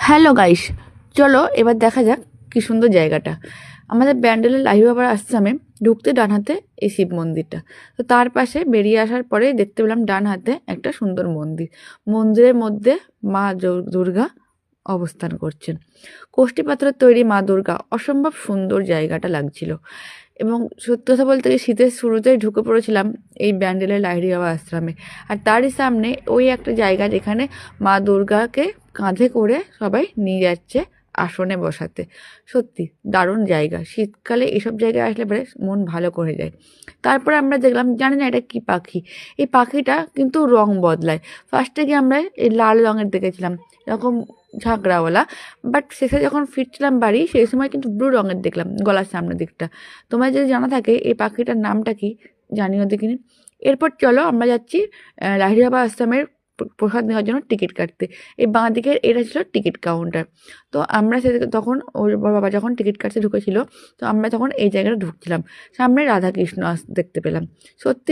Hello guys, চলো এবার দেখা যাক কি সুন্দর জায়গাটা। আমাদের ব্যান্ডেলের লাহি বাবার আশ্রমে ঢুকতে ডান হাতে এই শিব মন্দিরটা। তো তার পাশে বেরিয়ে আসার পরে দেখতে পেলাম ডান হাতে একটা সুন্দর মন্দির। মন্দিরের মধ্যে মা দুর্গা অবস্থান করছেন। কোষ্ঠী পাথরের তৈরি মা দুর্গা, অসম্ভব সুন্দর জায়গাটা লাগছিল। এবং সত্যি কথা বলতে কি, শীতের শুরুতেই ঢুকে পড়েছিলাম এই ব্যান্ডেলের লাহিড়ী বাবা আশ্রমে। আর তারই সামনে ওই একটা জায়গা যেখানে মা দুর্গাকে কাঁধে করে সবাই নিয়ে যাচ্ছে আসনে বসাতে। সত্যি দারুণ জায়গা, শীতকালে এসব জায়গায় আসলে পরে মন ভালো করে যায়। তারপরে আমরা দেখলাম, জানি না এটা কি পাখি। এই পাখিটা কিন্তু রং বদলায়। ফার্স্টে গিয়ে আমরা এই লাল রঙের দেখেছিলাম, এরকম ঝাঁকড়াওয়ালা। বাট শেষে যখন ফিরছিলাম বাড়ি, সেই সময় কিন্তু ব্লু রঙের দেখলাম গলার সামনের দিকটা। তোমার যদি জানা থাকে এই পাখিটার নামটা কি, জানিও দেখিনি। এরপর চলো আমরা যাচ্ছি লাহিড়ী বাবা আশ্রমের প্রসাদ নেওয়ার জন্য টিকিট কাটতে। এই বাঁ দিকের এটা ছিল টিকিট কাউন্টার। তো আমরা তখন ওর বাবা যখন টিকিট কাটতে ঢুকেছিল, তো আমরা তখন এই জায়গাটা ঢুকছিলাম। সামনে রাধাকৃষ্ণ দেখতে পেলাম। সত্যি